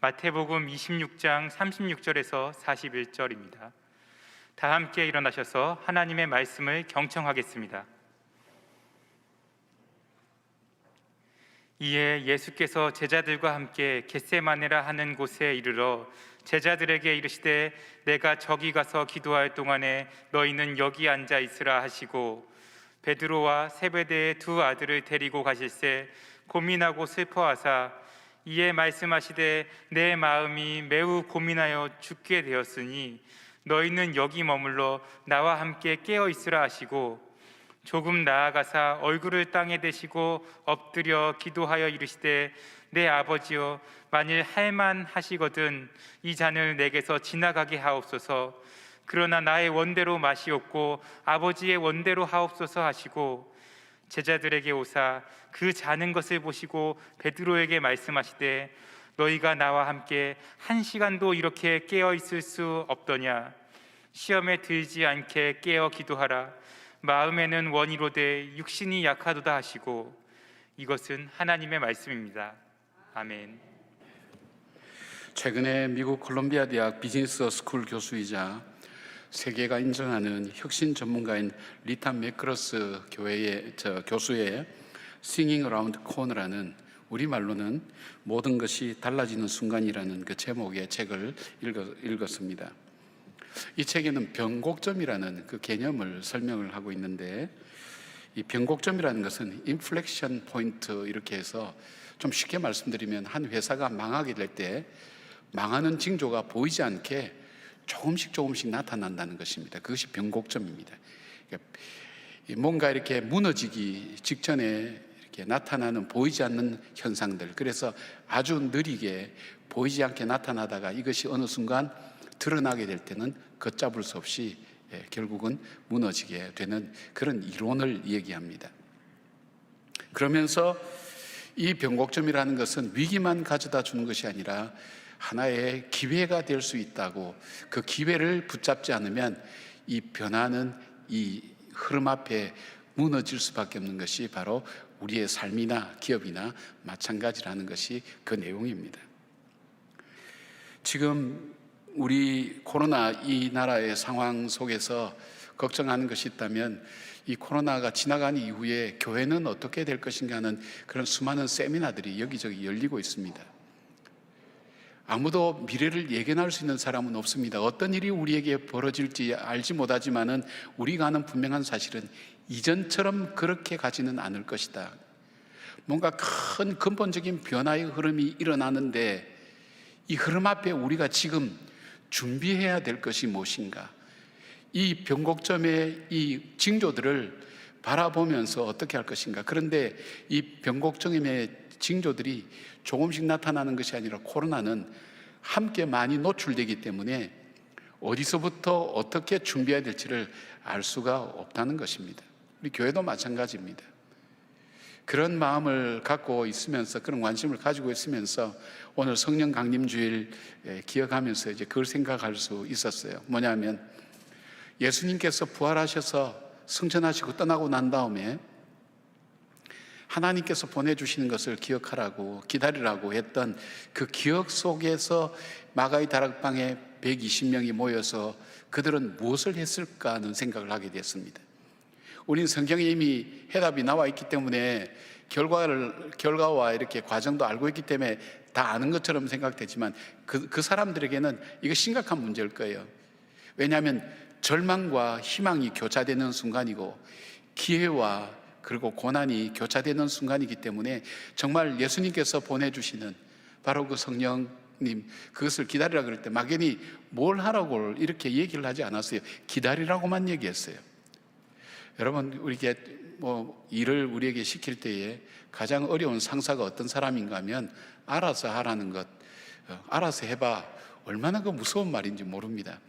마태복음 26장 36절에서 41절입니다. 다 함께 일어나셔서 하나님의 말씀을 경청하겠습니다. 이에 예수께서 제자들과 함께 겟세마네라 하는 곳에 이르러 제자들에게 이르시되 내가 저기 가서 기도할 동안에 너희는 여기 앉아 있으라 하시고 베드로와 세베대의 두 아들을 데리고 가실새 고민하고 슬퍼하사 이에 말씀하시되 내 마음이 매우 고민하여 죽게 되었으니 너희는 여기 머물러 나와 함께 깨어 있으라 하시고 조금 나아가사 얼굴을 땅에 대시고 엎드려 기도하여 이르시되 내 아버지여 만일 할만하시거든 이 잔을 내게서 지나가게 하옵소서. 그러나 나의 원대로 마시옵고 아버지의 원대로 하옵소서 하시고 제자들에게 오사 그 자는 것을 보시고 베드로에게 말씀하시되 너희가 나와 함께 1시간도 이렇게 깨어 있을 수 없더냐. 시험에 들지 않게 깨어 기도하라. 마음에는 원이로되 육신이 약하도다 하시고. 이것은 하나님의 말씀입니다. 아멘. 최근에 미국 콜롬비아 대학 비즈니스 스쿨 교수이자 세계가 인정하는 혁신 전문가인 리타 매크러스 교수의 Singing Around the Corner라는, 우리말로는 모든 것이 달라지는 순간이라는 그 제목의 책을 읽었습니다. 이 책에는 변곡점이라는 그 개념을 설명을 하고 있는데, 이 변곡점이라는 것은 인플렉션 포인트, 이렇게 해서 좀 쉽게 말씀드리면 한 회사가 망하게 될 때 망하는 징조가 보이지 않게 조금씩 나타난다는 것입니다. 그것이 변곡점입니다. 뭔가 이렇게 무너지기 직전에 이렇게 나타나는 보이지 않는 현상들, 그래서 아주 느리게 보이지 않게 나타나다가 이것이 어느 순간 드러나게 될 때는 걷잡을 수 없이 결국은 무너지게 되는 그런 이론을 얘기합니다. 그러면서 이 변곡점이라는 것은 위기만 가져다 주는 것이 아니라 하나의 기회가 될 수 있다고, 그 기회를 붙잡지 않으면 이 변화는 이 흐름 앞에 무너질 수밖에 없는 것이 바로 우리의 삶이나 기업이나 마찬가지라는 것이 그 내용입니다. 지금 우리 코로나 이 나라의 상황 속에서 걱정하는 것이 있다면 이 코로나가 지나간 이후에 교회는 어떻게 될 것인가 하는 그런 수많은 세미나들이 여기저기 열리고 있습니다. 아무도 미래를 예견할 수 있는 사람은 없습니다. 어떤 일이 우리에게 벌어질지 알지 못하지만은 우리가 아는 분명한 사실은 이전처럼 그렇게 가지는 않을 것이다. 뭔가 큰 근본적인 변화의 흐름이 일어나는데 이 흐름 앞에 우리가 지금 준비해야 될 것이 무엇인가? 이 변곡점의 이 징조들을 바라보면서 어떻게 할 것인가? 그런데 이 변곡점의 징조들이 조금씩 나타나는 것이 아니라 코로나는 함께 많이 노출되기 때문에 어디서부터 어떻게 준비해야 될지를 알 수가 없다는 것입니다. 우리 교회도 마찬가지입니다. 그런 마음을 갖고 있으면서, 그런 관심을 가지고 있으면서 오늘 성령 강림 주일 기억하면서 이제 그걸 생각할 수 있었어요. 뭐냐면 예수님께서 부활하셔서 승천하시고 떠나고 난 다음에 하나님께서 보내주시는 것을 기억하라고, 기다리라고 했던 그 기억 속에서 마가의 다락방에 120명이 모여서 그들은 무엇을 했을까 하는 생각을 하게 됐습니다. 우린 성경에 이미 해답이 나와 있기 때문에 결과와 이렇게 과정도 알고 있기 때문에 다 아는 것처럼 생각되지만 그 사람들에게는 이거 심각한 문제일 거예요. 왜냐하면 절망과 희망이 교차되는 순간이고 기회와 그리고 고난이 교차되는 순간이기 때문에 정말 예수님께서 보내주시는 바로 그 성령님, 그것을 기다리라 그럴 때 막연히 뭘 하라고 이렇게 얘기를 하지 않았어요. 기다리라고만 얘기했어요. 여러분, 우리에게 일을 우리에게 시킬 때에 가장 어려운 상사가 어떤 사람인가 하면 알아서 하라는 것, 알아서 해봐, 얼마나 그 무서운 말인지 모릅니다.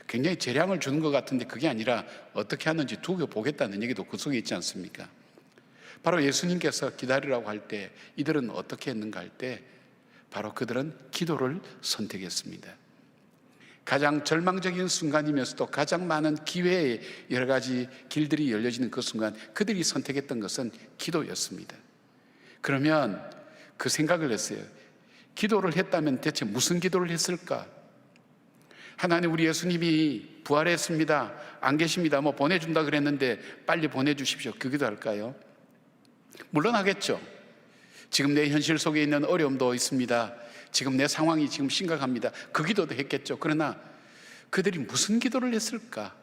굉장히 재량을 주는 것 같은데 그게 아니라 어떻게 하는지 두고 보겠다는 얘기도 그 속에 있지 않습니까? 바로 예수님께서 기다리라고 할 때 이들은 어떻게 했는가 할 때 바로 그들은 기도를 선택했습니다. 가장 절망적인 순간이면서도 가장 많은 기회의 여러 가지 길들이 열려지는 그 순간 그들이 선택했던 것은 기도였습니다. 그러면 그 생각을 했어요. 기도를 했다면 대체 무슨 기도를 했을까? 하나님, 우리 예수님이 부활했습니다, 안 계십니다, 뭐 보내준다 그랬는데 빨리 보내주십시오, 그 기도할까요? 물론 하겠죠. 지금 내 현실 속에 있는 어려움도 있습니다, 지금 내 상황이 지금 심각합니다, 그 기도도 했겠죠. 그러나 그들이 무슨 기도를 했을까?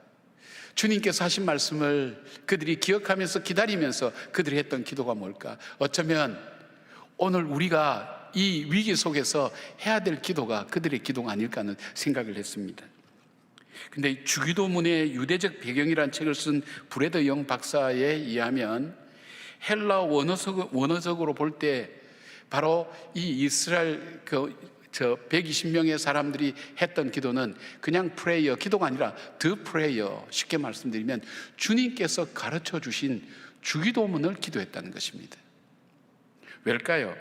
주님께서 하신 말씀을 그들이 기억하면서 기다리면서 그들이 했던 기도가 뭘까? 어쩌면 오늘 우리가 이 위기 속에서 해야 될 기도가 그들의 기도가 아닐까 하는 생각을 했습니다. 근데 주기도문의 유대적 배경이라는 책을 쓴 브래더 영 박사에 의하면 헬라 원어적으로 볼 때 바로 이 이스라엘 120명의 사람들이 했던 기도는 그냥 프레이어, 기도가 아니라 더 프레이어, 쉽게 말씀드리면 주님께서 가르쳐 주신 주기도문을 기도했다는 것입니다. 왜일까요?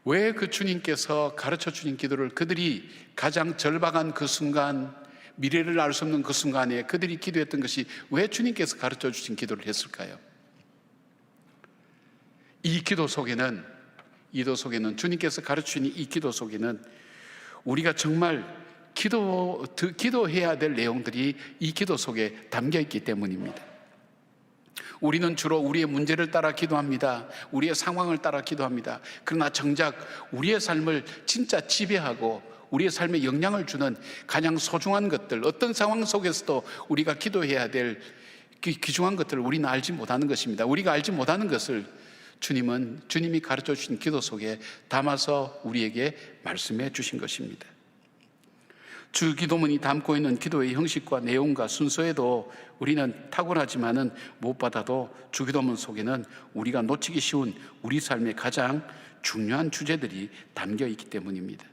왜 그 주님께서 가르쳐 주신 기도를 그들이 가장 절박한 그 순간, 미래를 알 수 없는 그 순간에 그들이 기도했던 것이 왜 주님께서 가르쳐 주신 기도를 했을까요? 이 기도 속에는 주님께서 가르쳐 주신 이 기도 속에는 우리가 정말 기도해야 될 내용들이 이 기도 속에 담겨 있기 때문입니다. 우리는 주로 우리의 문제를 따라 기도합니다. 우리의 상황을 따라 기도합니다. 그러나 정작 우리의 삶을 진짜 지배하고 우리의 삶에 영향을 주는 가장 소중한 것들, 어떤 상황 속에서도 우리가 기도해야 될 귀중한 것들을 우리는 알지 못하는 것입니다. 우리가 알지 못하는 것을 주님이 가르쳐 주신 기도 속에 담아서 우리에게 말씀해 주신 것입니다. 주기도문이 담고 있는 기도의 형식과 내용과 순서에도 우리는 탁월하지만은 무엇보다도 주기도문 속에는 우리가 놓치기 쉬운 우리 삶의 가장 중요한 주제들이 담겨 있기 때문입니다.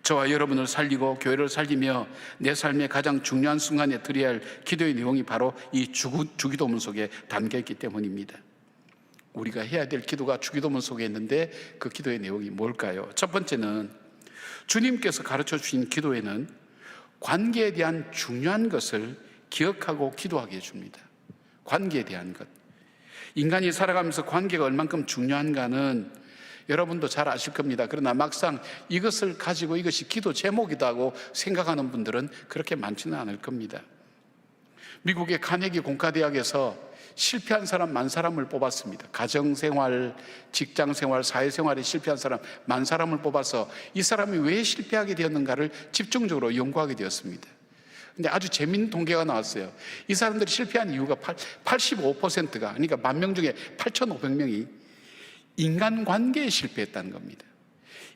저와 여러분을 살리고 교회를 살리며 내 삶의 가장 중요한 순간에 드려야 할 기도의 내용이 바로 이 주기도문 속에 담겨 있기 때문입니다. 우리가 해야 될 기도가 주기도문 속에 있는데 그 기도의 내용이 뭘까요? 첫 번째는 주님께서 가르쳐 주신 기도에는 관계에 대한 중요한 것을 기억하고 기도하게 해줍니다. 관계에 대한 것. 인간이 살아가면서 관계가 얼만큼 중요한가는 여러분도 잘 아실 겁니다. 그러나 막상 이것을 가지고 이것이 기도 제목이다 하고 생각하는 분들은 그렇게 많지는 않을 겁니다. 미국의 카네기 공과대학에서 실패한 사람 10,000사람을 뽑았습니다. 가정생활, 직장생활, 사회생활에 실패한 사람 10,000사람을 뽑아서 이 사람이 왜 실패하게 되었는가를 집중적으로 연구하게 되었습니다. 근데 아주 재미있는 통계가 나왔어요. 이 사람들이 실패한 이유가 85%가, 그러니까 10,000명 중에 8,500명이 인간관계에 실패했다는 겁니다.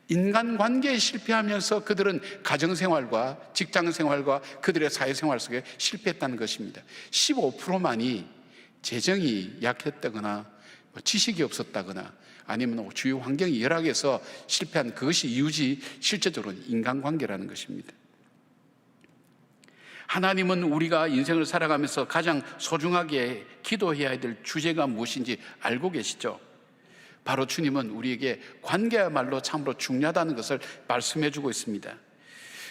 인간관계에 실패하면서 그들은 가정생활과 직장생활과 그들의 사회생활 속에 실패했다는 것입니다. 15%만이 재정이 약했다거나 지식이 없었다거나 아니면 주요 환경이 열악해서 실패한 그것이 이유지 실제적으로는 인간관계라는 것입니다. 하나님은 우리가 인생을 살아가면서 가장 소중하게 기도해야 될 주제가 무엇인지 알고 계시죠? 바로 주님은 우리에게 관계야말로 참으로 중요하다는 것을 말씀해 주고 있습니다.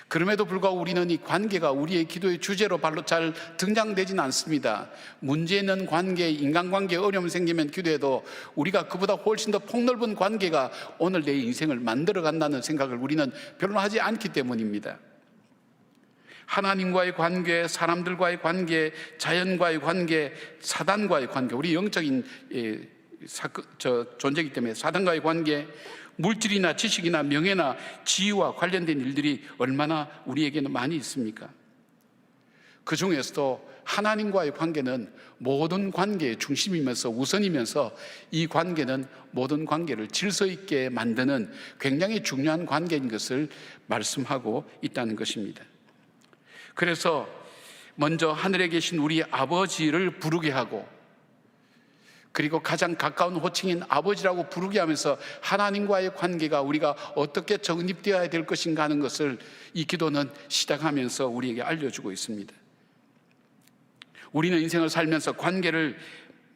그럼에도 불구하고 우리는 이 관계가 우리의 기도의 주제로 별로 잘 등장되지는 않습니다. 문제 있는 관계, 인간관계에 어려움이 생기면 기도해도 우리가 그보다 훨씬 더 폭넓은 관계가 오늘 내 인생을 만들어 간다는 생각을 우리는 별로 하지 않기 때문입니다. 하나님과의 관계, 사람들과의 관계, 자연과의 관계, 사단과의 관계, 우리 영적인 존재이기 때문에 사단과의 관계, 물질이나 지식이나 명예나 지위와 관련된 일들이 얼마나 우리에게는 많이 있습니까? 그 중에서도 하나님과의 관계는 모든 관계의 중심이면서 우선이면서 이 관계는 모든 관계를 질서 있게 만드는 굉장히 중요한 관계인 것을 말씀하고 있다는 것입니다. 그래서 먼저 하늘에 계신 우리 아버지를 부르게 하고, 그리고 가장 가까운 호칭인 아버지라고 부르게 하면서 하나님과의 관계가 우리가 어떻게 정립되어야 될 것인가 하는 것을 이 기도는 시작하면서 우리에게 알려주고 있습니다. 우리는 인생을 살면서 관계를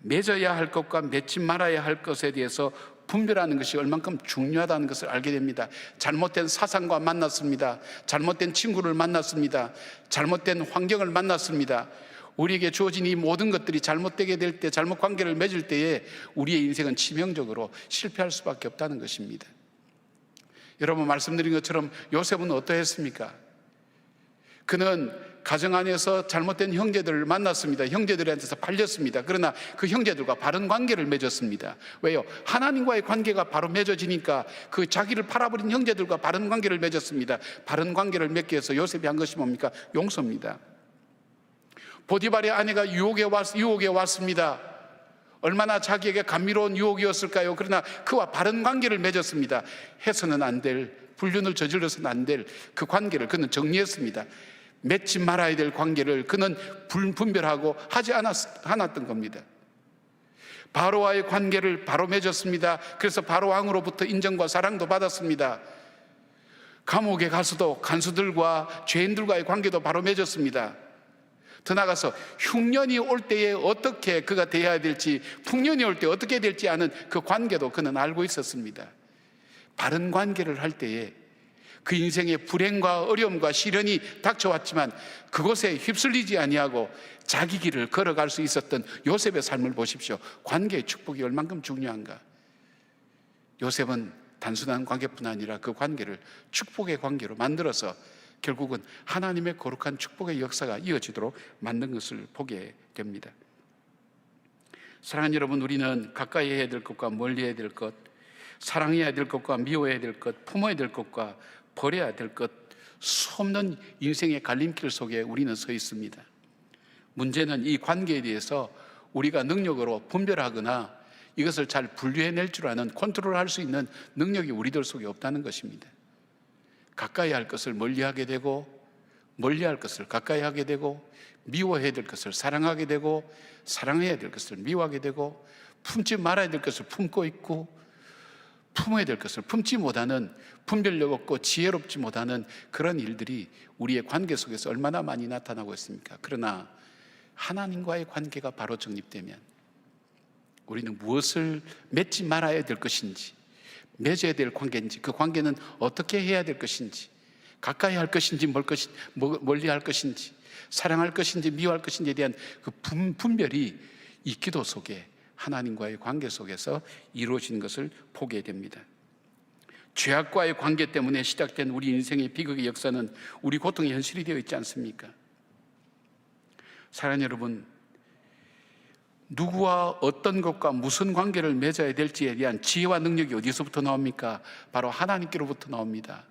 맺어야 할 것과 맺지 말아야 할 것에 대해서 분별하는 것이 얼만큼 중요하다는 것을 알게 됩니다. 잘못된 사상과 만났습니다. 잘못된 친구를 만났습니다. 잘못된 환경을 만났습니다. 우리에게 주어진 이 모든 것들이 잘못되게 될 때, 잘못 관계를 맺을 때에 우리의 인생은 치명적으로 실패할 수밖에 없다는 것입니다. 여러분, 말씀드린 것처럼 요셉은 어떠했습니까? 그는 가정 안에서 잘못된 형제들을 만났습니다. 형제들한테서 팔렸습니다. 그러나 그 형제들과 바른 관계를 맺었습니다. 왜요? 하나님과의 관계가 바로 맺어지니까 그 자기를 팔아버린 형제들과 바른 관계를 맺었습니다. 바른 관계를 맺기 위해서 요셉이 한 것이 뭡니까? 용서입니다. 보디발의 아내가 유혹에 왔습니다. 얼마나 자기에게 감미로운 유혹이었을까요? 그러나 그와 바른 관계를 맺었습니다. 해서는 안 될, 불륜을 저질러서는 안 될 그 관계를 그는 정리했습니다. 맺지 말아야 될 관계를 그는 분별하고 하지 않았던 겁니다. 바로와의 관계를 바로 맺었습니다. 그래서 바로 왕으로부터 인정과 사랑도 받았습니다. 감옥에 가서도 간수들과 죄인들과의 관계도 바로 맺었습니다. 더 나아가서 흉년이 올 때에 어떻게 그가 대해야 될지, 풍년이 올 때 어떻게 될지 아는 그 관계도 그는 알고 있었습니다. 바른 관계를 할 때에 그 인생의 불행과 어려움과 시련이 닥쳐왔지만 그곳에 휩쓸리지 아니하고 자기 길을 걸어갈 수 있었던 요셉의 삶을 보십시오. 관계의 축복이 얼만큼 중요한가. 요셉은 단순한 관계뿐 아니라 그 관계를 축복의 관계로 만들어서 결국은 하나님의 거룩한 축복의 역사가 이어지도록 만든 것을 보게 됩니다. 사랑하는 여러분, 우리는 가까이 해야 될 것과 멀리 해야 될 것, 사랑해야 될 것과 미워해야 될 것, 품어야 될 것과 버려야 될 것, 수없는 인생의 갈림길 속에 우리는 서 있습니다. 문제는 이 관계에 대해서 우리가 능력으로 분별하거나 이것을 잘 분류해낼 줄 아는, 컨트롤할 수 있는 능력이 우리들 속에 없다는 것입니다. 가까이 할 것을 멀리하게 되고, 멀리할 것을 가까이 하게 되고, 미워해야 될 것을 사랑하게 되고, 사랑해야 될 것을 미워하게 되고, 품지 말아야 될 것을 품고 있고, 품어야 될 것을 품지 못하는, 분별력 없고 지혜롭지 못하는 그런 일들이 우리의 관계 속에서 얼마나 많이 나타나고 있습니까? 그러나 하나님과의 관계가 바로 정립되면 우리는 무엇을 맺지 말아야 될 것인지, 맺어야 될 관계인지, 그 관계는 어떻게 해야 될 것인지, 가까이 할 것인지 멀리 할 것인지, 사랑할 것인지 미워할 것인지에 대한 그 분별이 이 기도 속에, 하나님과의 관계 속에서 이루어지는 것을 보게 됩니다. 죄악과의 관계 때문에 시작된 우리 인생의 비극의 역사는 우리 고통의 현실이 되어 있지 않습니까? 사랑하는 여러분, 누구와 어떤 것과 무슨 관계를 맺어야 될지에 대한 지혜와 능력이 어디서부터 나옵니까? 바로 하나님께로부터 나옵니다.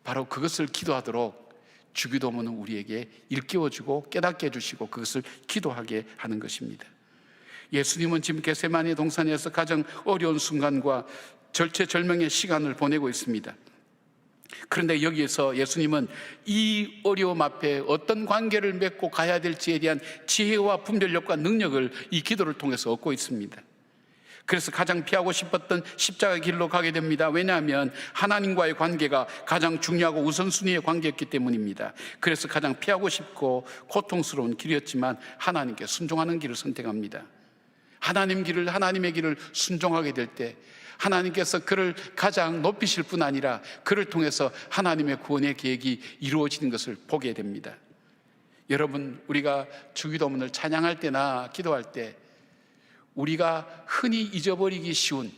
바로 그것을 기도하도록 주기도문은 우리에게 일깨워주고 깨닫게 해주시고 그것을 기도하게 하는 것입니다. 예수님은 지금 겟세마네 동산에서 가장 어려운 순간과 절체절명의 시간을 보내고 있습니다. 그런데 여기에서 예수님은 이 어려움 앞에 어떤 관계를 맺고 가야 될지에 대한 지혜와 분별력과 능력을 이 기도를 통해서 얻고 있습니다. 그래서 가장 피하고 싶었던 십자가 길로 가게 됩니다. 왜냐하면 하나님과의 관계가 가장 중요하고 우선순위의 관계였기 때문입니다. 그래서 가장 피하고 싶고 고통스러운 길이었지만 하나님께 순종하는 길을 선택합니다. 하나님의 길을 순종하게 될 때 하나님께서 그를 가장 높이실 뿐 아니라 그를 통해서 하나님의 구원의 계획이 이루어지는 것을 보게 됩니다. 여러분, 우리가 주기도문을 찬양할 때나 기도할 때 우리가 흔히 잊어버리기 쉬운,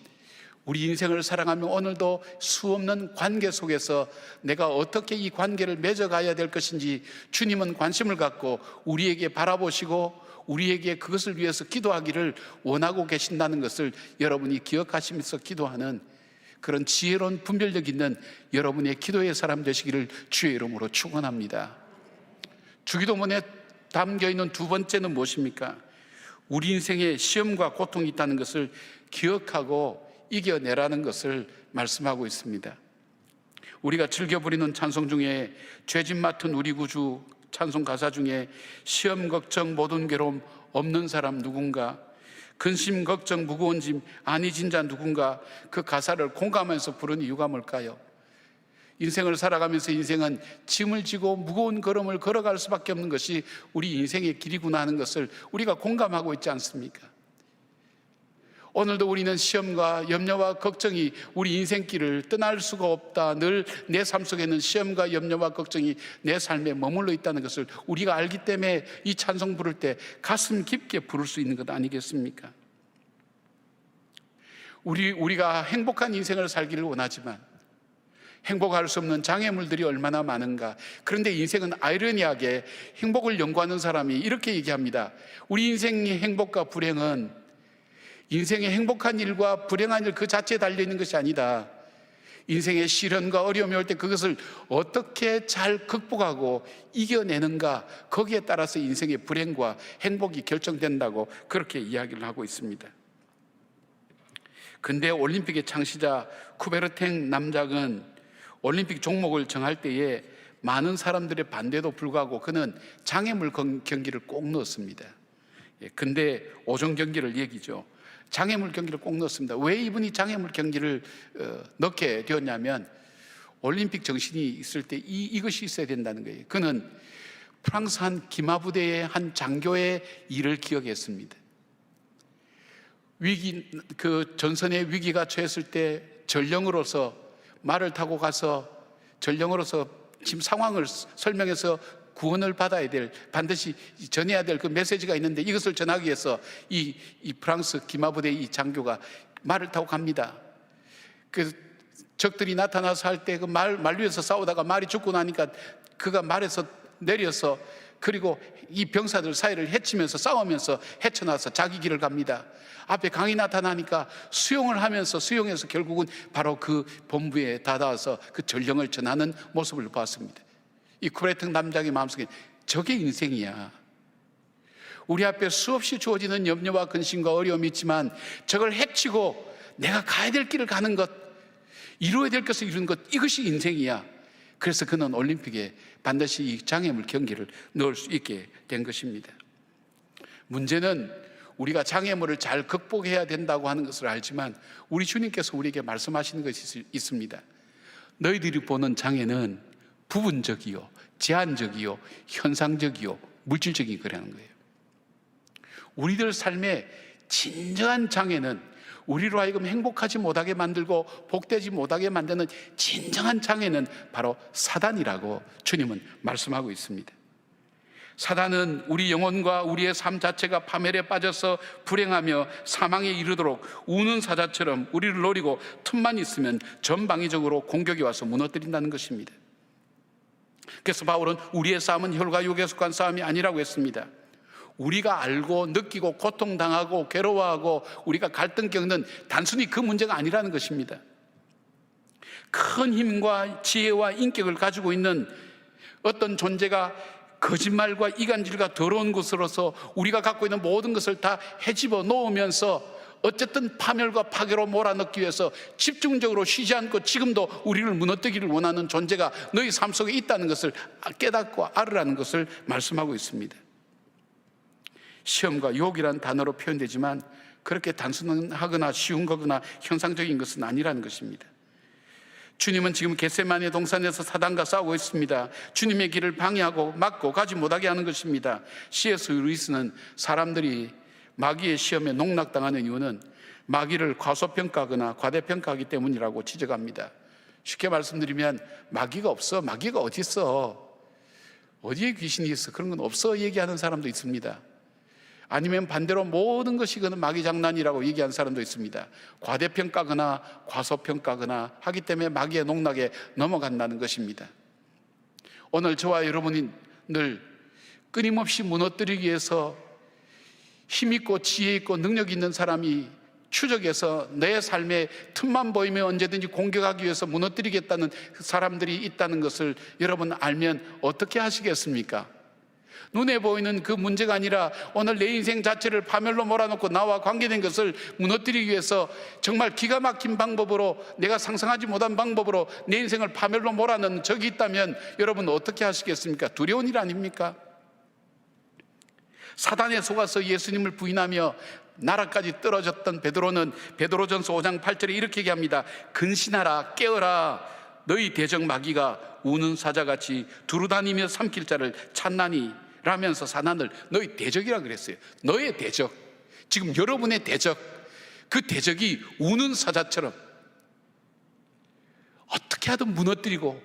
우리 인생을 살아가며 오늘도 수없는 관계 속에서 내가 어떻게 이 관계를 맺어가야 될 것인지 주님은 관심을 갖고 우리에게 바라보시고 우리에게 그것을 위해서 기도하기를 원하고 계신다는 것을 여러분이 기억하시면서 기도하는 그런 지혜로운 분별력 있는 여러분의 기도의 사람 되시기를 주의 이름으로 축원합니다. 주기도문에 담겨 있는 두 번째는 무엇입니까? 우리 인생에 시험과 고통이 있다는 것을 기억하고 이겨내라는 것을 말씀하고 있습니다. 우리가 즐겨 부리는 찬송 중에 죄짐 맡은 우리 구주 찬송 가사 중에 시험 걱정 모든 괴로움 없는 사람 누군가, 근심 걱정 무거운 짐 아니 진자 누군가, 그 가사를 공감하면서 부른 이유가 뭘까요? 인생을 살아가면서 인생은 짐을 지고 무거운 걸음을 걸어갈 수밖에 없는 것이 우리 인생의 길이구나 하는 것을 우리가 공감하고 있지 않습니까? 오늘도 우리는 시험과 염려와 걱정이 우리 인생길을 떠날 수가 없다. 늘 내 삶 속에는 시험과 염려와 걱정이 내 삶에 머물러 있다는 것을 우리가 알기 때문에 이 찬송 부를 때 가슴 깊게 부를 수 있는 것 아니겠습니까? 우리가 행복한 인생을 살기를 원하지만 행복할 수 없는 장애물들이 얼마나 많은가. 그런데 인생은 아이러니하게 행복을 연구하는 사람이 이렇게 얘기합니다. 우리 인생의 행복과 불행은 인생의 행복한 일과 불행한 일 그 자체에 달려있는 것이 아니다. 인생의 시련과 어려움이 올 때 그것을 어떻게 잘 극복하고 이겨내는가, 거기에 따라서 인생의 불행과 행복이 결정된다고 그렇게 이야기를 하고 있습니다. 근데 올림픽의 창시자 쿠베르탱 남작은 올림픽 종목을 정할 때에 많은 사람들의 반대도 불구하고 그는 장애물 경기를 꼭 넣었습니다. 근데 오종 경기를 얘기죠. 장애물 경기를 꼭 넣었습니다. 왜 이분이 장애물 경기를 넣게 되었냐면 올림픽 정신이 있을 때 이것이 있어야 된다는 거예요. 그는 프랑스 한 기마부대의 한 장교의 일을 기억했습니다. 그 전선의 위기가 처했을 때 전령으로서 말을 타고 가서 전령으로서 지금 상황을 설명해서 구원을 받아야 될, 반드시 전해야 될 그 메시지가 있는데 이것을 전하기 위해서 이 프랑스 기마부대 이 장교가 말을 타고 갑니다. 그 적들이 나타나서 할 때 그 말 위에서 싸우다가 말이 죽고 나니까 그가 말에서 내려서 그리고 이 병사들 사이를 헤치면서 싸우면서 헤쳐나서 자기 길을 갑니다. 앞에 강이 나타나니까 수용을 하면서 수용해서 결국은 바로 그 본부에 다다와서 그 전령을 전하는 모습을 봤습니다. 이 쿠베르탱 남작의 마음속에 저게 인생이야. 우리 앞에 수없이 주어지는 염려와 근심과 어려움이 있지만 저걸 헤치고 내가 가야 될 길을 가는 것, 이루어야 될 것을 이루는 것, 이것이 인생이야. 그래서 그는 올림픽에 반드시 이 장애물 경기를 넣을 수 있게 된 것입니다. 문제는 우리가 장애물을 잘 극복해야 된다고 하는 것을 알지만 우리 주님께서 우리에게 말씀하시는 것이 있습니다. 너희들이 보는 장애는 부분적이요, 제한적이요, 현상적이요, 물질적인 거라는 거예요. 우리들 삶의 진정한 장애는, 우리로 하여금 행복하지 못하게 만들고 복되지 못하게 만드는 진정한 장애는 바로 사단이라고 주님은 말씀하고 있습니다. 사단은 우리 영혼과 우리의 삶 자체가 파멸에 빠져서 불행하며 사망에 이르도록 우는 사자처럼 우리를 노리고 틈만 있으면 전방위적으로 공격이 와서 무너뜨린다는 것입니다. 그래서 바울은 우리의 싸움은 혈과 육에 속한 싸움이 아니라고 했습니다. 우리가 알고 느끼고 고통당하고 괴로워하고 우리가 갈등 겪는 단순히 그 문제가 아니라는 것입니다. 큰 힘과 지혜와 인격을 가지고 있는 어떤 존재가 거짓말과 이간질과 더러운 것으로서 우리가 갖고 있는 모든 것을 다 헤집어 놓으면서 어쨌든 파멸과 파괴로 몰아넣기 위해서 집중적으로 쉬지 않고 지금도 우리를 무너뜨리기를 원하는 존재가 너희 삶 속에 있다는 것을 깨닫고 알으라는 것을 말씀하고 있습니다. 시험과 유혹이라는 단어로 표현되지만 그렇게 단순하거나 쉬운 거거나 형상적인 것은 아니라는 것입니다. 주님은 지금 겟세마네 동산에서 사단과 싸우고 있습니다. 주님의 길을 방해하고 막고 가지 못하게 하는 것입니다. C.S. 루이스는 사람들이 마귀의 시험에 농락당하는 이유는 마귀를 과소평가하거나 과대평가하기 때문이라고 지적합니다. 쉽게 말씀드리면 마귀가 없어. 마귀가 어디 있어? 어디에 귀신이 있어? 그런 건 없어 얘기하는 사람도 있습니다. 아니면 반대로 모든 것이 그는 마귀 장난이라고 얘기하는 사람도 있습니다. 과대평가거나 과소평가거나 하기 때문에 마귀의 농락에 넘어간다는 것입니다. 오늘 저와 여러분이 늘 끊임없이 무너뜨리기 위해서 힘있고 지혜있고 능력 있는 사람이 추적해서 내 삶에 틈만 보이면 언제든지 공격하기 위해서 무너뜨리겠다는 사람들이 있다는 것을 여러분 알면 어떻게 하시겠습니까? 눈에 보이는 그 문제가 아니라 오늘 내 인생 자체를 파멸로 몰아넣고 나와 관계된 것을 무너뜨리기 위해서 정말 기가 막힌 방법으로, 내가 상상하지 못한 방법으로 내 인생을 파멸로 몰아넣는 적이 있다면 여러분 어떻게 하시겠습니까? 두려운 일 아닙니까? 사단에 속아서 예수님을 부인하며 나라까지 떨어졌던 베드로는 베드로전서 5장 8절에 이렇게 얘기합니다. 근신하라, 깨어라, 너희 대적 마귀가 우는 사자같이 두루다니며 삼킬 자를 찾나니 라면서 사단을 너희 대적이라 그랬어요. 너의 대적, 지금 여러분의 대적, 그 대적이 우는 사자처럼 어떻게 하든 무너뜨리고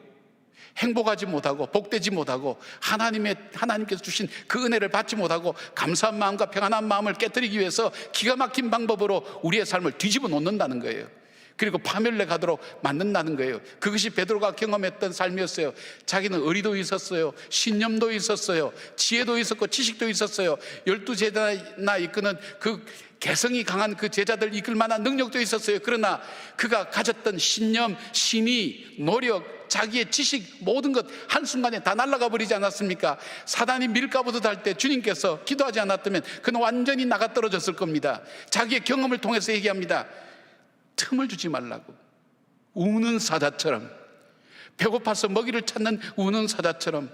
행복하지 못하고 복되지 못하고 하나님께서 주신 그 은혜를 받지 못하고 감사한 마음과 평안한 마음을 깨뜨리기 위해서 기가 막힌 방법으로 우리의 삶을 뒤집어 놓는다는 거예요. 그리고 파멸에 가도록 만든다는 거예요. 그것이 베드로가 경험했던 삶이었어요. 자기는 의리도 있었어요, 신념도 있었어요, 지혜도 있었고 지식도 있었어요. 12제자나 이끄는 그 개성이 강한 그 제자들 이끌 만한 능력도 있었어요. 그러나 그가 가졌던 신념, 신의, 노력, 자기의 지식, 모든 것 한순간에 다 날아가 버리지 않았습니까? 사단이 밀가부듯 할 때 주님께서 기도하지 않았다면 그는 완전히 나가 떨어졌을 겁니다. 자기의 경험을 통해서 얘기합니다. 틈을 주지 말라고. 우는 사자처럼, 배고파서 먹이를 찾는 우는 사자처럼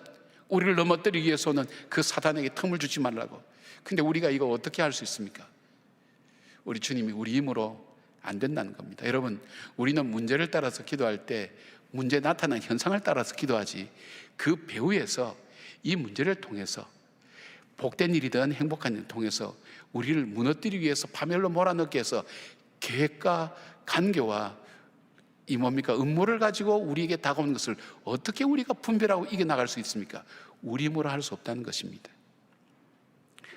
우리를 넘어뜨리기 위해서는 그 사단에게 틈을 주지 말라고. 근데 우리가 이거 어떻게 할 수 있습니까? 우리 주님이 우리 힘으로 안 된다는 겁니다. 여러분, 우리는 문제를 따라서 기도할 때 문제 나타난 현상을 따라서 기도하지, 그 배후에서 이 문제를 통해서 복된 일이든 행복한 일을 통해서 우리를 무너뜨리기 위해서 파멸로 몰아넣기 위해서 계획과 간교와 이 뭡니까? 음모를 가지고 우리에게 다가오는 것을 어떻게 우리가 분별하고 이겨나갈 수 있습니까? 우리 힘으로 할 수 없다는 것입니다.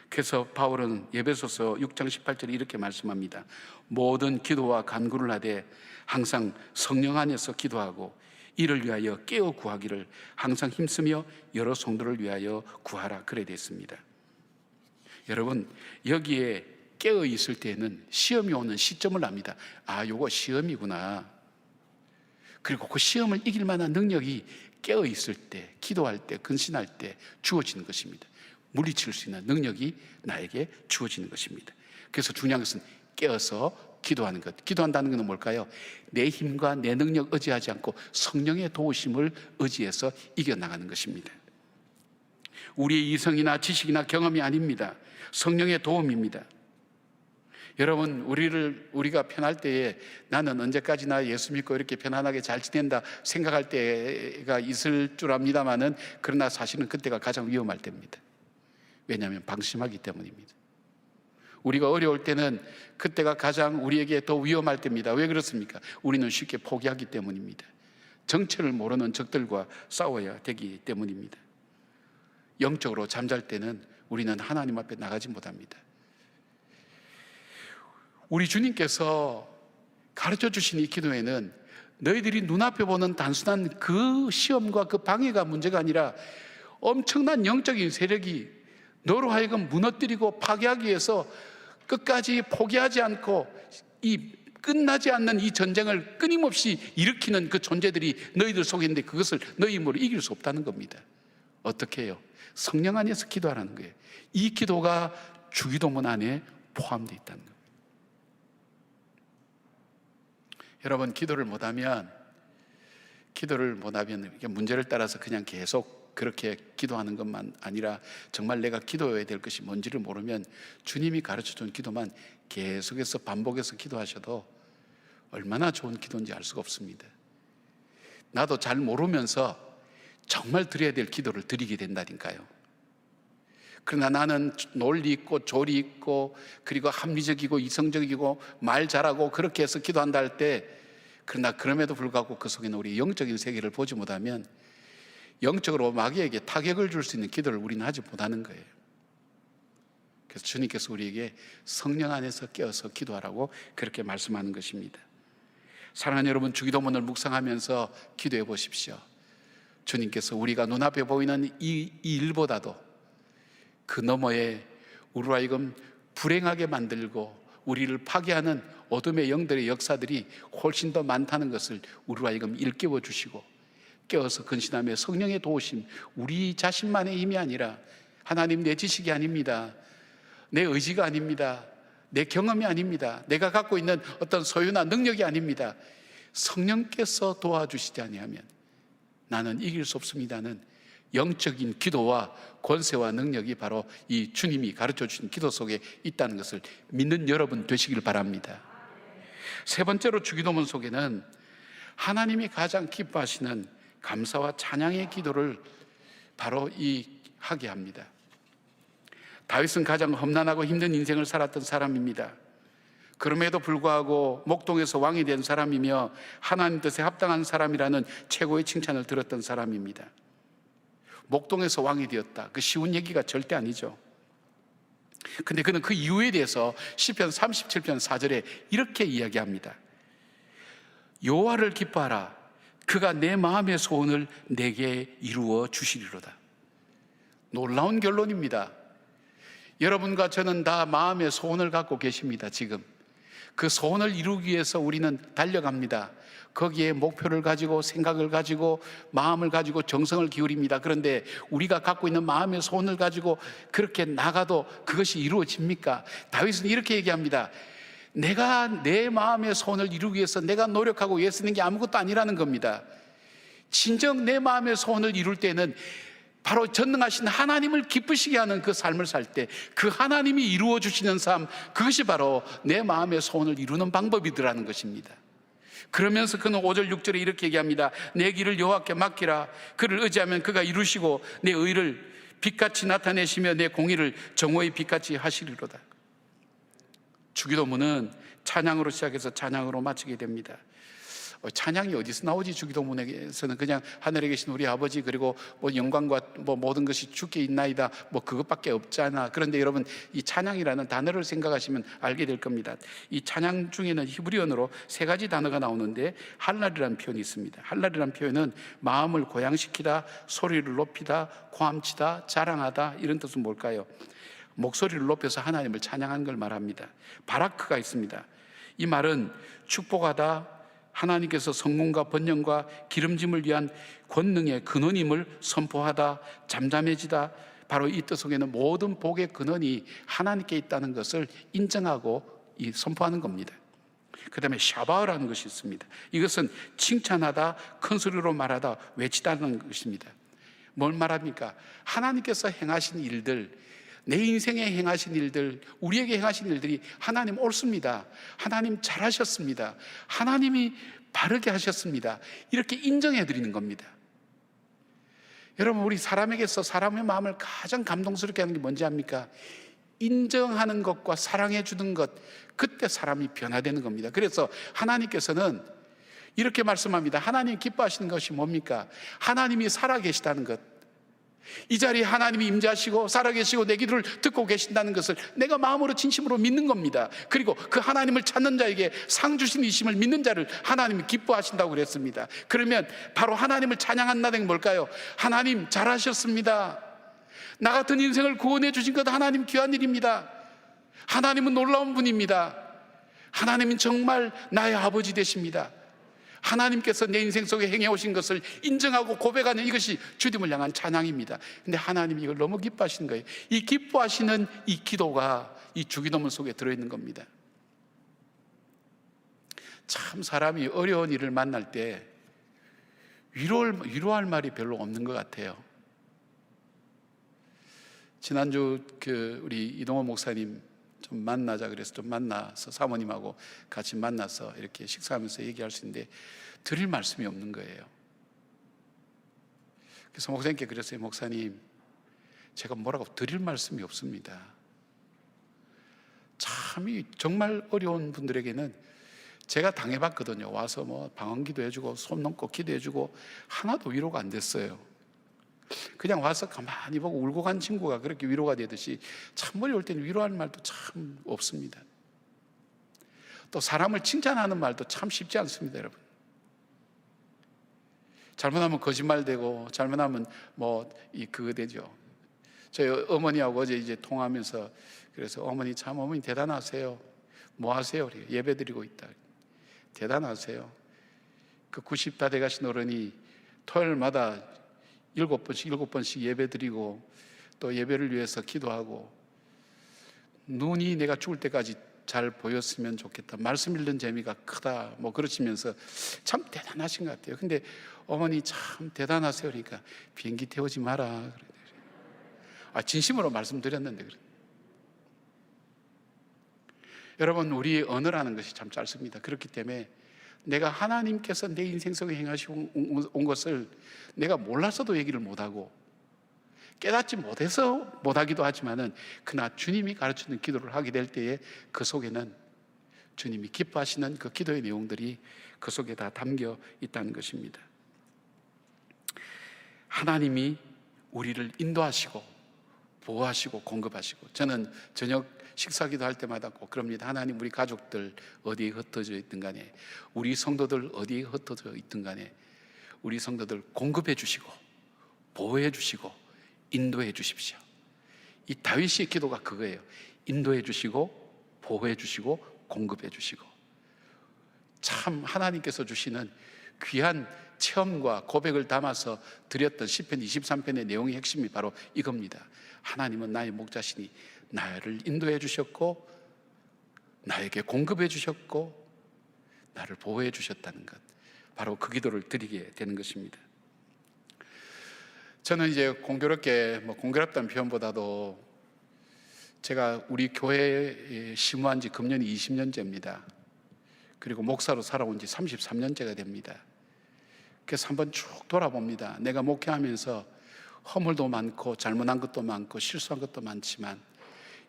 그래서 바울은 에베소서 6장 18절에 이렇게 말씀합니다. 모든 기도와 간구를 하되 항상 성령 안에서 기도하고 이를 위하여 깨어 구하기를 항상 힘쓰며 여러 성도를 위하여 구하라. 그래 됐습니다. 여러분, 여기에 깨어 있을 때는 시험이 오는 시점을 압니다. 아, 요거 시험이구나. 그리고 그 시험을 이길 만한 능력이 깨어 있을 때, 기도할 때, 근신할 때 주어지는 것입니다. 물리칠 수 있는 능력이 나에게 주어지는 것입니다. 그래서 중요한 것은 깨어서 기도하는 것. 기도한다는 것은 뭘까요? 내 힘과 내 능력 의지하지 않고 성령의 도우심을 의지해서 이겨나가는 것입니다. 우리의 이성이나 지식이나 경험이 아닙니다. 성령의 도움입니다. 여러분, 우리가 편할 때에 나는 언제까지나 예수 믿고 이렇게 편안하게 잘 지낸다 생각할 때가 있을 줄 압니다만은, 그러나 사실은 그때가 가장 위험할 때입니다. 왜냐하면 방심하기 때문입니다. 우리가 어려울 때는 그때가 가장 우리에게 더 위험할 때입니다. 왜 그렇습니까? 우리는 쉽게 포기하기 때문입니다. 정체를 모르는 적들과 싸워야 되기 때문입니다. 영적으로 잠잘 때는 우리는 하나님 앞에 나가지 못합니다. 우리 주님께서 가르쳐 주신 이 기도에는 너희들이 눈앞에 보는 단순한 그 시험과 그 방해가 문제가 아니라 엄청난 영적인 세력이 너로 하여금 무너뜨리고 파괴하기 위해서 끝까지 포기하지 않고 이 끝나지 않는 이 전쟁을 끊임없이 일으키는 그 존재들이 너희들 속에 있는데 그것을 너희 힘으로 이길 수 없다는 겁니다. 어떻게 해요? 성령 안에서 기도하라는 거예요. 이 기도가 주기도문 안에 포함되어 있다는 겁니다. 여러분, 기도를 못하면 문제를 따라서 그냥 계속 그렇게 기도하는 것만 아니라 정말 내가 기도해야 될 것이 뭔지를 모르면 주님이 가르쳐준 기도만 계속해서 반복해서 기도하셔도 얼마나 좋은 기도인지 알 수가 없습니다. 나도 잘 모르면서 정말 드려야 될 기도를 드리게 된다니까요. 그러나 나는 논리 있고 조리 있고 그리고 합리적이고 이성적이고 말 잘하고 그렇게 해서 기도한다 할 때, 그러나 그럼에도 불구하고 그 속에는 우리 영적인 세계를 보지 못하면 영적으로 마귀에게 타격을 줄 수 있는 기도를 우리는 하지 못하는 거예요. 그래서 주님께서 우리에게 성령 안에서 깨어서 기도하라고 그렇게 말씀하는 것입니다. 사랑하는 여러분, 주기도문을 묵상하면서 기도해 보십시오. 주님께서 우리가 눈앞에 보이는 이 일보다도 그 너머에 우리로 하여금 불행하게 만들고 우리를 파괴하는 어둠의 영들의 역사들이 훨씬 더 많다는 것을 우리로 하여금 일깨워 주시고, 깨어서 근신하며 성령의 도우심, 우리 자신만의 힘이 아니라 하나님, 내 지식이 아닙니다, 내 의지가 아닙니다, 내 경험이 아닙니다, 내가 갖고 있는 어떤 소유나 능력이 아닙니다. 성령께서 도와주시지 아니하면 나는 이길 수 없습니다는 영적인 기도와 권세와 능력이 바로 이 주님이 가르쳐 주신 기도 속에 있다는 것을 믿는 여러분 되시길 바랍니다. 세 번째로, 주기도문 속에는 하나님이 가장 기뻐하시는 감사와 찬양의 기도를 바로 하게 합니다. 다윗은 가장 험난하고 힘든 인생을 살았던 사람입니다. 그럼에도 불구하고 목동에서 왕이 된 사람이며 하나님 뜻에 합당한 사람이라는 최고의 칭찬을 들었던 사람입니다. 목동에서 왕이 되었다. 그 쉬운 얘기가 절대 아니죠. 근데 그는 그 이유에 대해서 시편 37편 4절에 이렇게 이야기합니다. 여호와를 기뻐하라. 그가 내 마음의 소원을 내게 이루어 주시리로다. 놀라운 결론입니다. 여러분과 저는 다 마음의 소원을 갖고 계십니다. 지금 그 소원을 이루기 위해서 우리는 달려갑니다. 거기에 목표를 가지고 생각을 가지고 마음을 가지고 정성을 기울입니다. 그런데 우리가 갖고 있는 마음의 소원을 가지고 그렇게 나가도 그것이 이루어집니까? 다윗은 이렇게 얘기합니다. 내가 내 마음의 소원을 이루기 위해서 내가 노력하고 애쓰는 게 아무것도 아니라는 겁니다. 진정 내 마음의 소원을 이룰 때는 바로 전능하신 하나님을 기쁘시게 하는 그 삶을 살 때 그 하나님이 이루어 주시는 삶, 그것이 바로 내 마음의 소원을 이루는 방법이더라는 것입니다. 그러면서 그는 5절 6절에 이렇게 얘기합니다. 내 길을 여호와께 맡기라. 그를 의지하면 그가 이루시고 내 의를 빛같이 나타내시며 내 공의를 정오의 빛같이 하시리로다. 주기도문은 찬양으로 시작해서 찬양으로 마치게 됩니다. 찬양이 어디서 나오지? 주기도문에서는 그냥 하늘에 계신 우리 아버지 그리고 뭐 영광과 뭐 모든 것이 주께 있나이다 뭐 그것밖에 없잖아. 그런데 여러분 이 찬양이라는 단어를 생각하시면 알게 될 겁니다. 이 찬양 중에는 히브리어로 세 가지 단어가 나오는데 할랄이라는 표현이 있습니다. 할랄이라는 표현은 마음을 고양시키다, 소리를 높이다, 고함치다, 자랑하다 이런 뜻은 뭘까요? 목소리를 높여서 하나님을 찬양하는 걸 말합니다. 바라크가 있습니다. 이 말은 축복하다, 하나님께서 성공과 번영과 기름짐을 위한 권능의 근원임을 선포하다, 잠잠해지다. 바로 이 뜻 속에는 모든 복의 근원이 하나님께 있다는 것을 인정하고 선포하는 겁니다. 그 다음에 샤바흐라는 것이 있습니다. 이것은 칭찬하다, 큰 소리로 말하다, 외치다는 것입니다. 뭘 말합니까? 하나님께서 행하신 일들, 내 인생에 행하신 일들, 우리에게 행하신 일들이 하나님 옳습니다. 하나님 잘하셨습니다. 하나님이 바르게 하셨습니다. 이렇게 인정해 드리는 겁니다. 여러분, 우리 사람에게서 사람의 마음을 가장 감동스럽게 하는 게 뭔지 압니까? 인정하는 것과 사랑해 주는 것, 그때 사람이 변화되는 겁니다. 그래서 하나님께서는 이렇게 말씀합니다. 하나님 기뻐하시는 것이 뭡니까? 하나님이 살아계시다는 것. 이 자리에 하나님이 임재하시고 살아계시고 내 기도를 듣고 계신다는 것을 내가 마음으로 진심으로 믿는 겁니다. 그리고 그 하나님을 찾는 자에게 상 주신 이심을 믿는 자를 하나님이 기뻐하신다고 그랬습니다. 그러면 바로 하나님을 찬양한다는 게 뭘까요? 하나님 잘하셨습니다. 나 같은 인생을 구원해 주신 것 하나님 귀한 일입니다. 하나님은 놀라운 분입니다. 하나님은 정말 나의 아버지 되십니다. 하나님께서 내 인생 속에 행해 오신 것을 인정하고 고백하는 이것이 주님을 향한 찬양입니다. 근데 하나님이 이걸 너무 기뻐하시는 거예요. 이 기뻐하시는 이 기도가 이 주기도문 속에 들어있는 겁니다. 참 사람이 어려운 일을 만날 때 위로할 말이 별로 없는 것 같아요. 지난주 우리 이동호 목사님 좀 만나자 그래서 좀 만나서 사모님하고 같이 만나서 이렇게 식사하면서 얘기할 수 있는데 드릴 말씀이 없는 거예요. 그래서 목사님께 그랬어요. 목사님, 제가 뭐라고 드릴 말씀이 없습니다. 참 정말 어려운 분들에게는 제가 당해봤거든요. 와서 뭐 방언기도 해주고 손 넘고 기도해주고 하나도 위로가 안 됐어요. 그냥 와서 가만히 보고 울고 간 친구가 그렇게 위로가 되듯이 참 어려울 때는 위로할 말도 참 없습니다. 또 사람을 칭찬하는 말도 참 쉽지 않습니다, 여러분. 잘못하면 거짓말되고 잘못하면 그거 되죠. 저희 어머니하고 어제 이제 통화하면서 그래서 어머니 대단하세요. 뭐 하세요? 그래요. 예배 드리고 있다. 대단하세요. 그 90 다 돼가신 어른이 토요일마다 7번씩 예배 드리고 또 예배를 위해서 기도하고 눈이 내가 죽을 때까지 잘 보였으면 좋겠다. 말씀 읽는 재미가 크다. 그러시면서 참 대단하신 것 같아요. 근데 어머니 참 대단하세요. 그러니까 비행기 태우지 마라. 진심으로 말씀드렸는데 그래. 여러분, 우리 언어라는 것이 참 짧습니다. 그렇기 때문에 내가 하나님께서 내 인생 속에 행하시고 온 것을 내가 몰라서도 얘기를 못하고 깨닫지 못해서 못하기도 하지만은 그러나 주님이 가르치는 기도를 하게 될 때에 그 속에는 주님이 기뻐하시는 그 기도의 내용들이 그 속에 다 담겨 있다는 것입니다. 하나님이 우리를 인도하시고 보호하시고 공급하시고, 저는 저녁 식사 기도할 때마다 꼭 그럽니다. 하나님, 우리 가족들 어디에 흩어져 있든 간에, 우리 성도들 어디에 흩어져 있든 간에 우리 성도들 공급해 주시고 보호해 주시고 인도해 주십시오. 이 다윗의 기도가 그거예요. 인도해 주시고 보호해 주시고 공급해 주시고. 참 하나님께서 주시는 귀한 체험과 고백을 담아서 드렸던 시편 23편의 내용의 핵심이 바로 이겁니다. 하나님은 나의 목자시니 나를 인도해 주셨고 나에게 공급해 주셨고 나를 보호해 주셨다는 것, 바로 그 기도를 드리게 되는 것입니다. 저는 이제 공교롭게, 공교롭다는 표현보다도 제가 우리 교회에 심무한 지 금년이 20년째입니다. 그리고 목사로 살아온 지 33년째가 됩니다. 그래서 한번 쭉 돌아봅니다. 내가 목회하면서 허물도 많고 잘못한 것도 많고 실수한 것도 많지만,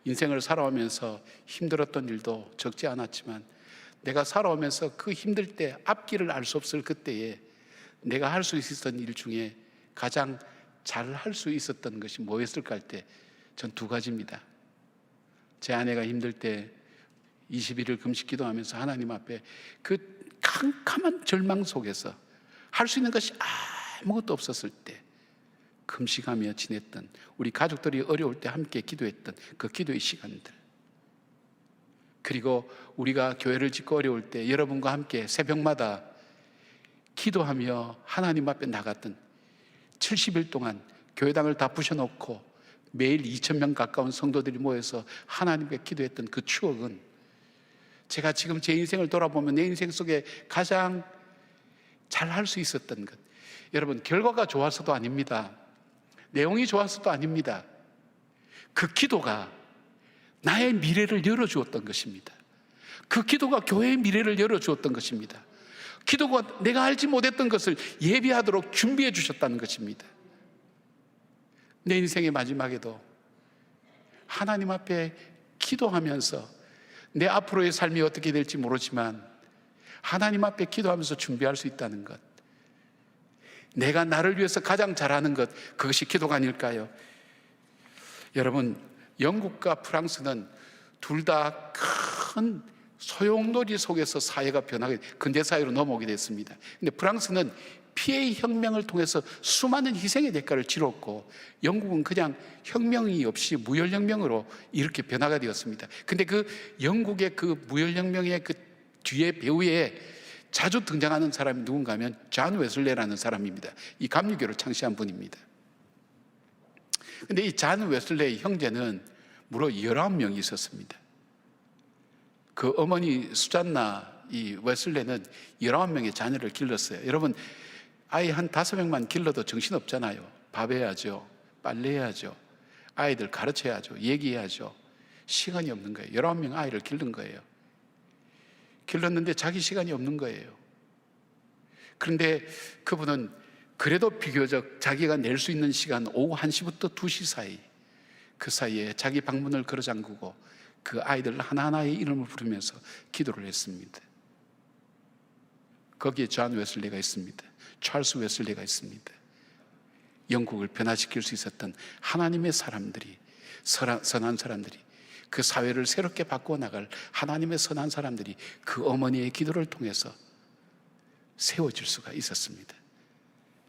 인생을 살아오면서 힘들었던 일도 적지 않았지만, 내가 살아오면서 그 힘들 때 앞길을 알 수 없을 그때에 내가 할 수 있었던 일 중에 가장 잘 할 수 있었던 것이 뭐였을까 할 때 전 두 가지입니다. 제 아내가 힘들 때 21일 금식 기도하면서 하나님 앞에 그 캄캄한 절망 속에서 할 수 있는 것이 아무것도 없었을 때 금식하며 지냈던, 우리 가족들이 어려울 때 함께 기도했던 그 기도의 시간들, 그리고 우리가 교회를 짓고 어려울 때 여러분과 함께 새벽마다 기도하며 하나님 앞에 나갔던 70일 동안 교회당을 다 부셔놓고 매일 2,000명 가까운 성도들이 모여서 하나님께 기도했던 그 추억은, 제가 지금 제 인생을 돌아보면 내 인생 속에 가장 잘 할 수 있었던 것, 여러분, 결과가 좋아서도 아닙니다. 내용이 좋아서도 아닙니다. 그 기도가 나의 미래를 열어주었던 것입니다. 그 기도가 교회의 미래를 열어주었던 것입니다. 기도가 내가 알지 못했던 것을 예비하도록 준비해 주셨다는 것입니다. 내 인생의 마지막에도 하나님 앞에 기도하면서, 내 앞으로의 삶이 어떻게 될지 모르지만 하나님 앞에 기도하면서 준비할 수 있다는 것, 내가 나를 위해서 가장 잘하는 것, 그것이 기도가 아닐까요? 여러분, 영국과 프랑스는 둘 다 큰 소용돌이 속에서 사회가 변하게, 근대사회로 넘어오게 됐습니다. 근데 프랑스는 피해의 혁명을 통해서 수많은 희생의 대가를 치렀고, 영국은 그냥 혁명이 없이 무혈혁명으로 이렇게 변화가 되었습니다. 근데 그 영국의 그 무혈혁명의 그 뒤에 배후에 자주 등장하는 사람이 누군가 하면 존 웨슬레라는 사람입니다. 이 감리교를 창시한 분입니다. 근데 이 존 웨슬레의 형제는 무려 19명이 있었습니다. 그 어머니 수잔나 이 웨슬레는 19명의 자녀를 길렀어요. 여러분, 아이 한 5명만 길러도 정신없잖아요. 밥 해야죠, 빨래해야죠, 아이들 가르쳐야죠, 얘기해야죠. 시간이 없는 거예요. 19명 아이를 기른 거예요. 길렀는데 자기 시간이 없는 거예요. 그런데 그분은 그래도 비교적 자기가 낼 수 있는 시간, 오후 1시부터 2시 사이, 그 사이에 자기 방문을 걸어 잠그고 그 아이들 하나하나의 이름을 부르면서 기도를 했습니다. 거기에 존 웨슬리가 있습니다. 찰스 웨슬리가 있습니다. 영국을 변화시킬 수 있었던 하나님의 사람들이, 선한 사람들이, 그 사회를 새롭게 바꾸어 나갈 하나님의 선한 사람들이 그 어머니의 기도를 통해서 세워질 수가 있었습니다.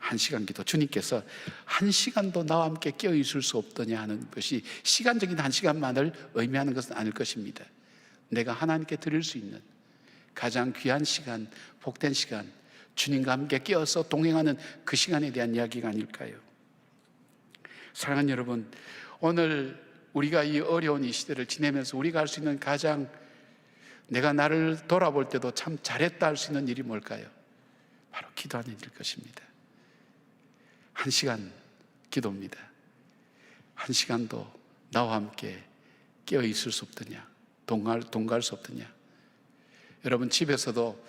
1시간 기도, 주님께서 1시간도 나와 함께 깨어 있을 수 없더냐 하는 것이 시간적인 1시간만을 의미하는 것은 아닐 것입니다. 내가 하나님께 드릴 수 있는 가장 귀한 시간, 복된 시간, 주님과 함께 깨어서 동행하는 그 시간에 대한 이야기가 아닐까요? 사랑하는 여러분, 오늘 우리가 이 어려운 이 시대를 지내면서 우리가 할 수 있는 가장, 내가 나를 돌아볼 때도 참 잘했다 할 수 있는 일이 뭘까요? 바로 기도하는 일일 것입니다. 1시간 기도입니다. 1시간도 나와 함께 깨어 있을 수 없더냐, 동갈 수 없더냐. 여러분, 집에서도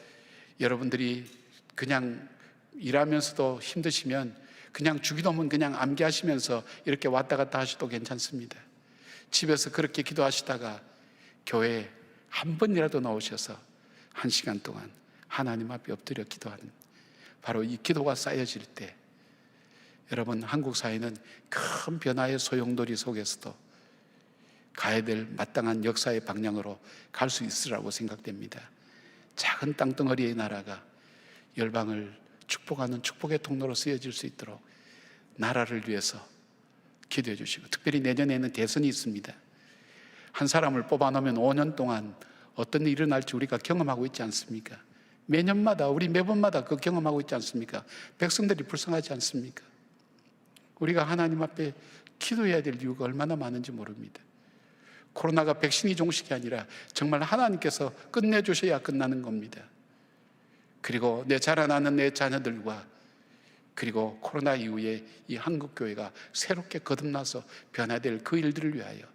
여러분들이 그냥 일하면서도 힘드시면 그냥 주기도문 그냥 암기하시면서 이렇게 왔다 갔다 하셔도 괜찮습니다. 집에서 그렇게 기도하시다가 교회 한 번이라도 나오셔서 1시간 동안 하나님 앞에 엎드려 기도하는, 바로 이 기도가 쌓여질 때 여러분, 한국 사회는 큰 변화의 소용돌이 속에서도 가야 될 마땅한 역사의 방향으로 갈 수 있으라고 생각됩니다. 작은 땅덩어리의 나라가 열방을 축복하는 축복의 통로로 쓰여질 수 있도록 나라를 위해서 기도해 주시고, 특별히 내년에는 대선이 있습니다. 한 사람을 뽑아놓으면 5년 동안 어떤 일이 일어날지 우리가 경험하고 있지 않습니까? 매년마다, 우리 매번마다 그 경험하고 있지 않습니까? 백성들이 불쌍하지 않습니까? 우리가 하나님 앞에 기도해야 될 이유가 얼마나 많은지 모릅니다. 코로나가 백신이 종식이 아니라 정말 하나님께서 끝내주셔야 끝나는 겁니다. 그리고 내 자라나는 내 자녀들과, 그리고 코로나 이후에 이 한국교회가 새롭게 거듭나서 변화될 그 일들을 위하여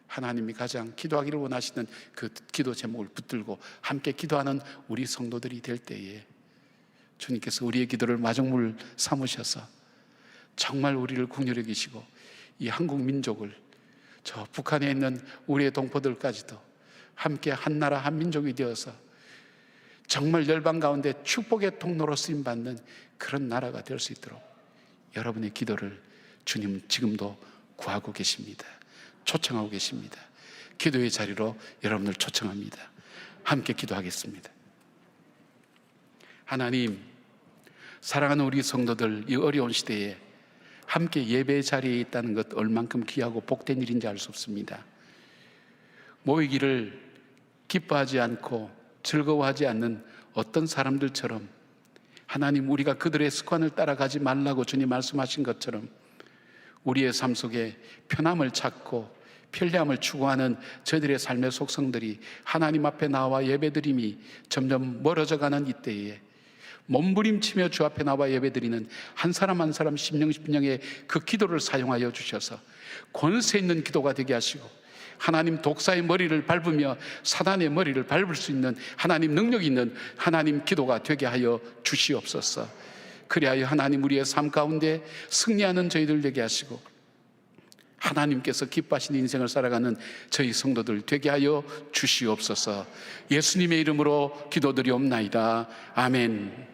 하나님이 가장 기도하기를 원하시는 그 기도 제목을 붙들고 함께 기도하는 우리 성도들이 될 때에 주님께서 우리의 기도를 마중물 삼으셔서 정말 우리를 긍휼히 여기시고 이 한국 민족을, 저 북한에 있는 우리의 동포들까지도 함께 한 나라 한 민족이 되어서 정말 열방 가운데 축복의 통로로 쓰임받는 그런 나라가 될 수 있도록 여러분의 기도를 주님은 지금도 구하고 계십니다. 초청하고 계십니다. 기도의 자리로 여러분을 초청합니다. 함께 기도하겠습니다. 하나님, 사랑하는 우리 성도들, 이 어려운 시대에 함께 예배 자리에 있다는 것 얼만큼 귀하고 복된 일인지 알 수 없습니다. 모이기를 기뻐하지 않고 즐거워하지 않는 어떤 사람들처럼 하나님, 우리가 그들의 습관을 따라가지 말라고 주님 말씀하신 것처럼 우리의 삶 속에 편함을 찾고 편리함을 추구하는 저희들의 삶의 속성들이 하나님 앞에 나와 예배드림이 점점 멀어져가는 이때에 몸부림치며 주 앞에 나와 예배드리는 한 사람 한 사람 심령의 그 기도를 사용하여 주셔서 권세 있는 기도가 되게 하시고, 하나님 독사의 머리를 밟으며 사단의 머리를 밟을 수 있는 하나님 능력 있는 하나님 기도가 되게 하여 주시옵소서. 그리하여 하나님, 우리의 삶 가운데 승리하는 저희들 되게 하시고 하나님께서 기뻐하시는 인생을 살아가는 저희 성도들 되게 하여 주시옵소서. 예수님의 이름으로 기도드리옵나이다. 아멘.